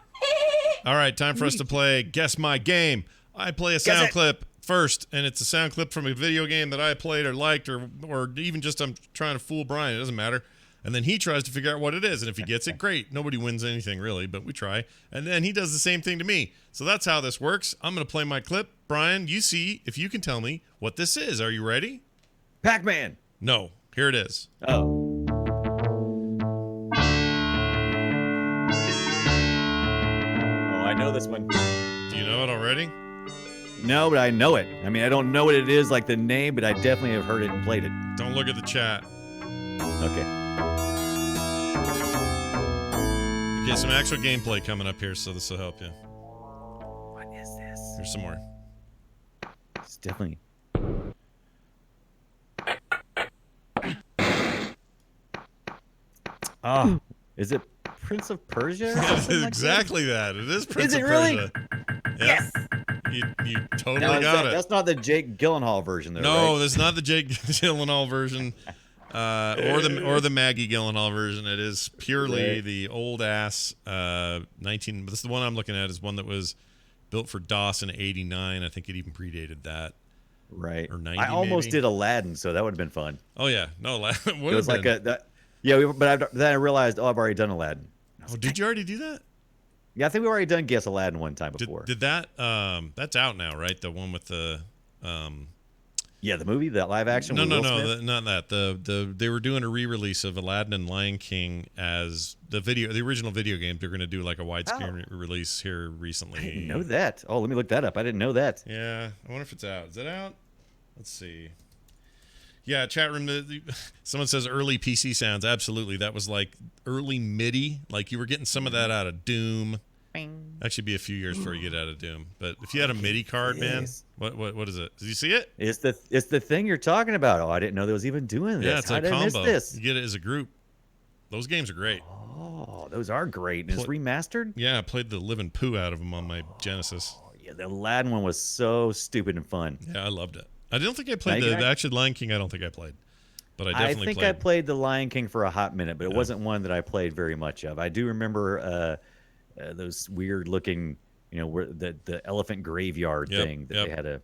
All right, time for us to play Guess My Game. I play a sound clip first, and it's a sound clip from a video game that I played or liked, or even just I'm trying to fool Brian. It doesn't matter. And then he tries to figure out what it is, and if he gets it, great. Nobody wins anything, really, but we try. And then he does the same thing to me. So that's how this works. I'm going to play my clip. Brian, you see if you can tell me what this is. Are you ready? Pac-Man. No. Here it is. Oh. I know this one. Do you know it already? No, but I know it. I mean, I don't know what it is, like the name, but I definitely have heard it and played it. Don't look at the chat. Okay. Okay, some actual gameplay coming up here, so this will help you. What is this? Here's some more. It's definitely... Oh, is it Prince of Persia? Yeah, exactly that. It is Prince of really? Persia. Yep. Yes. You totally got it. That's not the Jake Gyllenhaal version, though. No, right? that's not the Jake Gyllenhaal version, or the Maggie Gyllenhaal version. It is purely the old ass 19. This is the one I'm looking at. Is one that was built for DOS in '89. I think it even predated that. Right. Or 90. I almost maybe. did Aladdin, so that would have been fun. Oh yeah, no, it It was like then I realized, I've already done Aladdin. Oh, did you already do that? Yeah, I think we've already done Guess Aladdin one time before. Did that? That's out now, right? The one with the. Yeah, the movie, that live action. No, with Will Smith? not that. They were doing a re-release of Aladdin and Lion King as the original video game. They're going to do like a widescreen release here recently. I didn't know that. Oh, let me look that up. I didn't know that. Yeah, I wonder if it's out. Is it out? Let's see. Yeah, chat room. Someone says early PC sounds. Absolutely, that was like early MIDI. Like you were getting some of that out of Doom. That should be a few years before you get out of Doom. But if you had a MIDI card, man, what is it? Did you see it? It's the thing you're talking about. Oh, I didn't know they was even doing this. Yeah, it's How a did I miss combo. this? You get it as a group. Those games are great. Oh, those are great. And it's remastered? Yeah, I played the living poo out of them on my Genesis. Oh, yeah, the Aladdin one was so stupid and fun. Yeah, I loved it. I don't think I played the actual Lion King. I don't think I played, but I definitely I played the Lion King for a hot minute, but it wasn't one that I played very much of. I do remember those weird looking, where the elephant graveyard thing that they had a.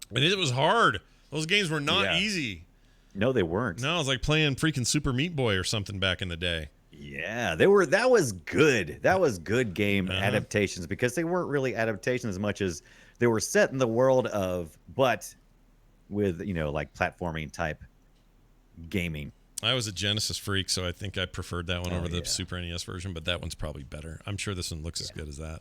And it was hard. Those games were not easy. No, they weren't. No, it was like playing freaking Super Meat Boy or something back in the day. Yeah, they were. That was good. That was good game adaptations, because they weren't really adaptations as much as they were set in the world of, but with like platforming type gaming. I was a Genesis freak, so I think I preferred that one over the Super NES version, but that one's probably better. I'm sure this one looks as good as that.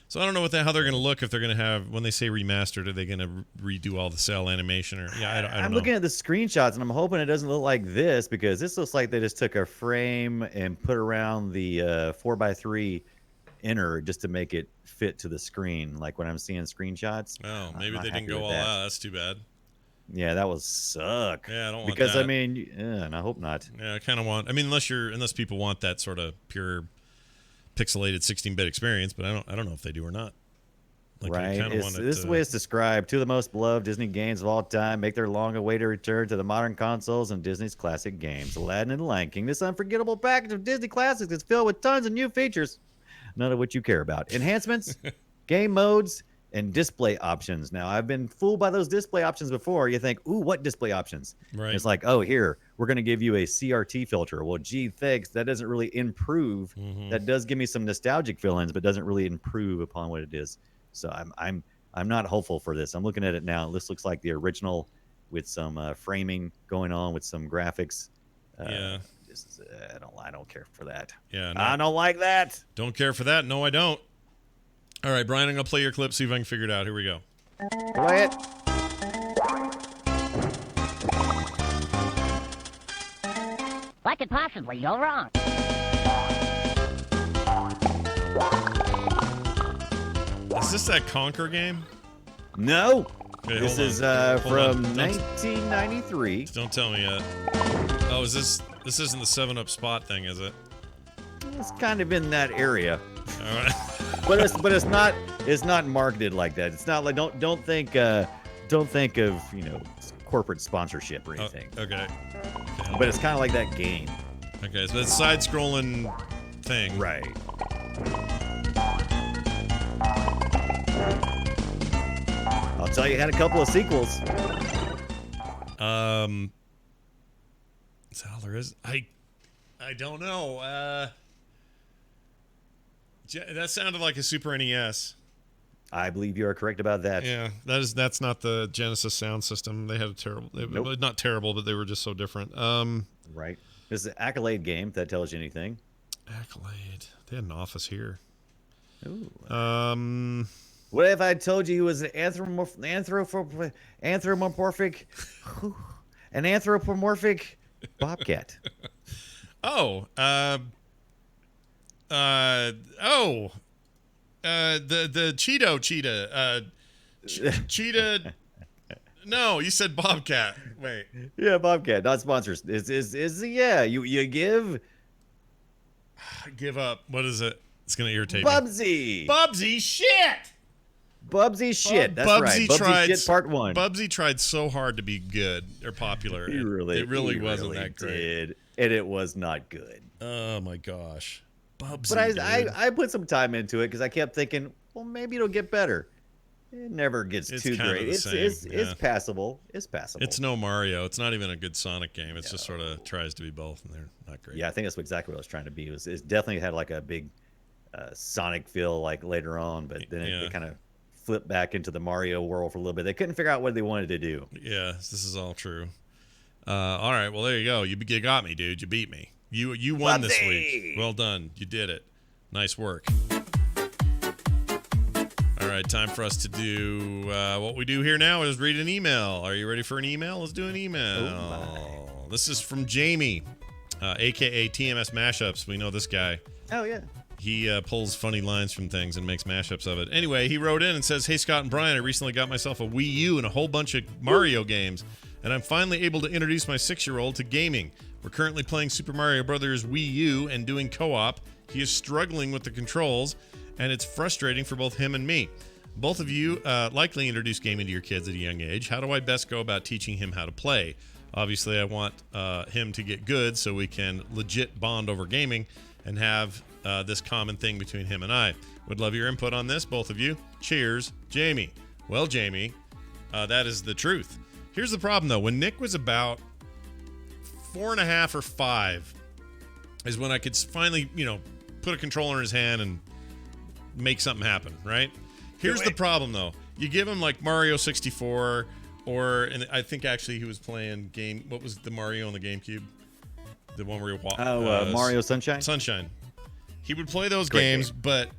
So I don't know how they're going to look, if they're going to have, when they say remastered, are they going to redo all the cell animation, or I don't know. I'm looking at the screenshots and I'm hoping it doesn't look like this, because this looks like they just took a frame and put around the 4x3 inner just to make it fit to the screen, like when I'm seeing screenshots. Oh, maybe they didn't go all out. That's too bad. Yeah, that will suck. Yeah, I don't want because that. I mean, and I hope not. Yeah, I kind of want. I mean, unless people want that sort of pure pixelated 16-bit experience, but I don't know if they do or not. Like, right. This way it's described. Two of the most beloved Disney games of all time make their long-awaited return to the modern consoles and Disney's classic games. Aladdin and Lion King. This unforgettable package of Disney classics is filled with tons of new features, none of which you care about. Enhancements, game modes, and display options. Now, I've been fooled by those display options before. You think, ooh, what display options? Right. And it's like, oh, here, we're going to give you a CRT filter. Well, gee, thanks. That doesn't really improve. That does give me some nostalgic feelings, but doesn't really improve upon what it is. So I'm not hopeful for this. I'm looking at it now. This looks like the original with some framing going on with some graphics. Yeah. This is I don't care for that. Yeah, no. I don't like that. Don't care for that. No, I don't. All right, Brian, I'm gonna play your clip. See if I can figure it out. Here we go. Play it. What could possibly go wrong? Is this that Conquer game? No. Okay, This hold is on. Hold on. from Don't- 1993. Don't tell me yet. Oh, is this? This isn't the 7-Up spot thing, is it? It's kind of in that area, All right. but it's not marketed like that. It's not like don't think of corporate sponsorship or anything. Okay. But it's kind of like that game. Okay. So it's side-scrolling thing. Right. I'll tell you, it had a couple of sequels. Is that all there is? I don't know. That sounded like a Super NES. I believe you are correct about that. Yeah, that's not the Genesis sound system. They had a terrible, Nope. not terrible, but they were just so different. Right. This is an Accolade game, if that tells you anything. Accolade. They had an office here. Ooh. What if I told you he was an anthropomorphic bobcat? The Cheeto cheetah. Cheetah. No, you said Bobcat. Wait. Yeah, bobcat, not sponsors. Yeah, you give Give up. What is it? It's gonna irritate Bubsy. me. Bubsy shit. Bubsy shit. That's Bubsy right. Bubsy tried shit part 1. Bubsy tried so hard to be good or popular. He It really wasn't that great. did, and it was not good. Oh my gosh. Bubsy. But dude. I put some time into it because I kept thinking, well, maybe it'll get better. It never gets It's too kind of great. the It's same, yeah. passable. It's passable. It's no Mario. It's not even a good Sonic game. It just sort of tries to be both, and they're not great. Yeah, I think that's exactly what I was trying to be. It definitely had like a big Sonic feel like later on, but then it kind of flipped back into the Mario world for a little bit. They couldn't figure out what they wanted to do. Yeah, this is all true. All right, well there you go. You got me, dude. You beat me. You won this week. Well done. You did it. Nice work. All right, time for us to do what we do here now is read an email. Are you ready for an email? Let's do an email. This is from Jamie, aka TMS Mashups. We know this guy. Oh yeah. He pulls funny lines from things and makes mashups of it. Anyway, he wrote in and says, "Hey, Scott and Brian, I recently got myself a Wii U and a whole bunch of Mario games, and I'm finally able to introduce my 6-year-old to gaming. We're currently playing Super Mario Brothers Wii U and doing co-op. He is struggling with the controls, and it's frustrating for both him and me. Both of you likely introduce gaming to your kids at a young age. How do I best go about teaching him how to play? Obviously, I want him to get good so we can legit bond over gaming and have this common thing between him and I. Would love your input on this, both of you. Cheers, Jamie." Well, Jamie, that is the truth. Here's the problem, though. When Nick was about 4.5 or 5 is when I could finally, put a controller in his hand and make something happen, right? Here's the problem, though. You give him like Mario 64 and I think actually he was playing what was the Mario on the GameCube? The one where you Mario Sunshine. Sunshine. He would play those Great games, game. but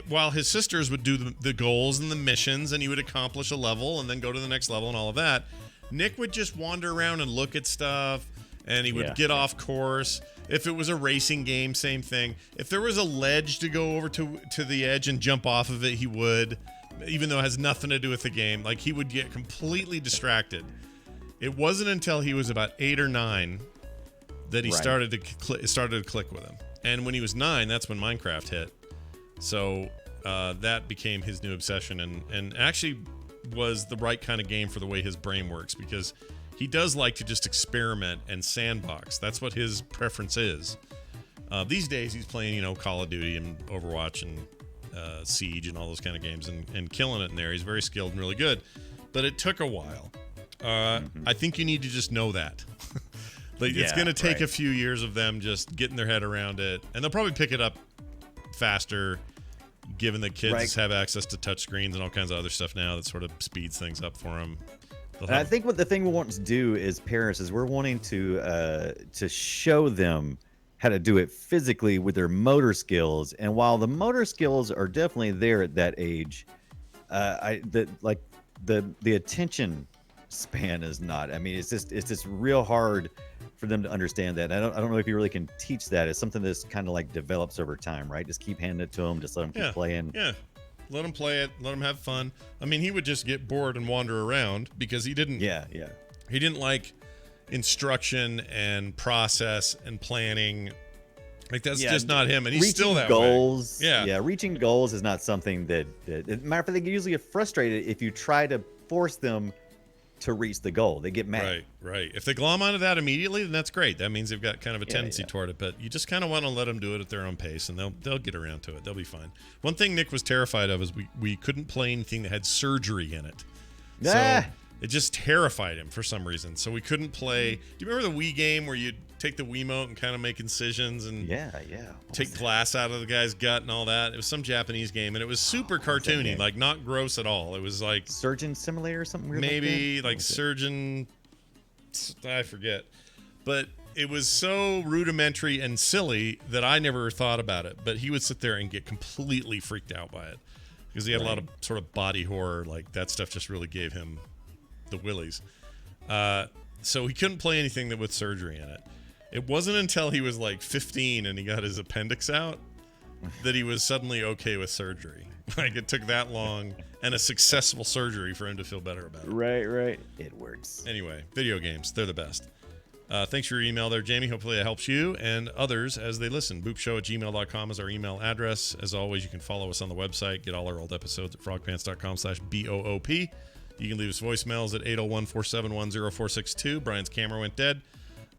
while his sisters would do the goals and the missions, and he would accomplish a level and then go to the next level and all of that, Nick would just wander around and look at stuff, and he would get off course. If it was a racing game, same thing. If there was a ledge to go over to the edge and jump off of it, he would, even though it has nothing to do with the game. Like, he would get completely distracted. It wasn't until he was about 8 or 9 that he started to click with him. And when he was 9, that's when Minecraft hit. So that became his new obsession, and actually was the right kind of game for the way his brain works, because he does like to just experiment and sandbox. That's what his preference is. These days, he's playing, Call of Duty and Overwatch and Siege and all those kind of games and killing it in there. He's very skilled and really good. But it took a while. I think you need to just know that. It's going to take a few years of them just getting their head around it. And they'll probably pick it up faster given that kids Right. have access to touch screens and all kinds of other stuff now, that sort of speeds things up for them. And I think what the thing we want to do as parents is we're wanting to show them how to do it physically with their motor skills. And while the motor skills are definitely there at that age, the attention span is not. I mean, it's just real hard for them to understand that. I don't know if you really can teach that. It's something that's kind of like develops over time, right? Just keep handing it to them, just let them keep playing. Yeah. Let him play it. Let him have fun. I mean, he would just get bored and wander around because he didn't. Yeah. He didn't like instruction and process and planning. Like that's just not him, and he's still that goals. way. Yeah. Reaching goals is not something that. Matter of fact, they usually get frustrated if you try to force them to reach the goal. They get mad. Right. If they glom onto that immediately, then that's great. That means they've got kind of a tendency toward it. But you just kind of want to let them do it at their own pace, and they'll get around to it. They'll be fine. One thing Nick was terrified of is we couldn't play anything that had surgery in it. So it just terrified him for some reason. So we couldn't play. Do you remember the Wii game where you'd take the Wiimote and kind of make incisions and take glass out of the guy's gut and all that? It was some Japanese game, and it was super cartoony, like not gross at all. It was like Surgeon Simulator or something weird. Maybe like Surgeon, I forget. But it was so rudimentary and silly that I never thought about it. But he would sit there and get completely freaked out by it because he had a lot of sort of body horror. Like that stuff just really gave him the willies. So he couldn't play anything that with surgery in it. It wasn't until he was like 15 and he got his appendix out that he was suddenly okay with surgery. Like it took that long and a successful surgery for him to feel better about it. Right. It works. Anyway, video games, they're the best. Thanks for your email there, Jamie. Hopefully that helps you and others as they listen. Boopshow@gmail.com is our email address. As always, you can follow us on the website. Get all our old episodes at frogpants.com/BOOP. You can leave us voicemails at 801-471-0462. Brian's camera went dead.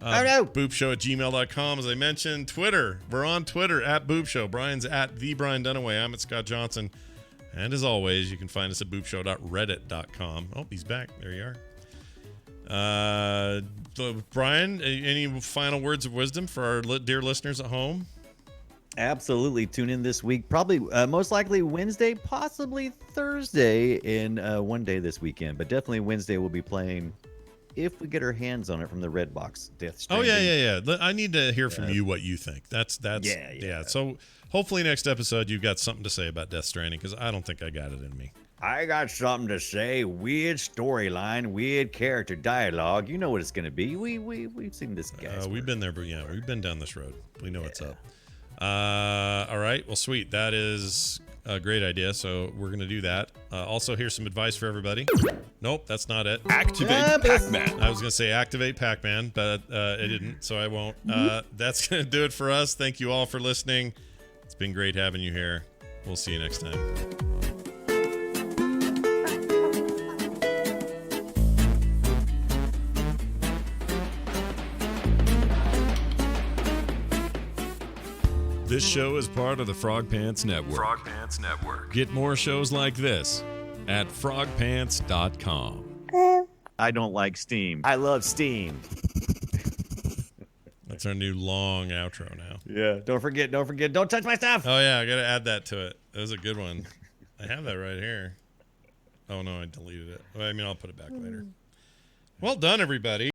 Boopshow@gmail.com, as I mentioned. Twitter. We're on Twitter at Boopshow. Brian's at the Brian Dunaway. I'm at Scott Johnson. And as always, you can find us at boopshow.reddit.com. Oh, he's back. There you are. Brian, any final words of wisdom for our dear listeners at home? Absolutely. Tune in this week. Probably, most likely Wednesday, possibly Thursday, and one day this weekend. But definitely Wednesday we'll be playing, if we get our hands on it, from the Redbox Death Stranding. Yeah. I need to hear from you what you think. That's yeah. So hopefully next episode you've got something to say about Death Stranding, because I don't think I got it in me. I got something to say. Weird storyline, weird character dialogue. You know what it's going to be. We've seen this guy. We've been there, but we've been down this road. We know what's up. All right. Well, sweet. That is a great idea. So we're going to do that. Also, here's some advice for everybody. Nope, that's not it. Activate Pac-Man. I was going to say activate Pac-Man, but it didn't, so I won't. That's going to do it for us. Thank you all for listening. It's been great having you here. We'll see you next time. This show is part of the Frog Pants Network. Frog Pants Network. Get more shows like this at frogpants.com. I don't like Steam. I love Steam. That's our new long outro now. Yeah. Don't forget. Don't touch my stuff. Oh, yeah. I got to add that to it. That was a good one. I have that right here. Oh, no. I deleted it. I mean, I'll put it back later. Well done, everybody.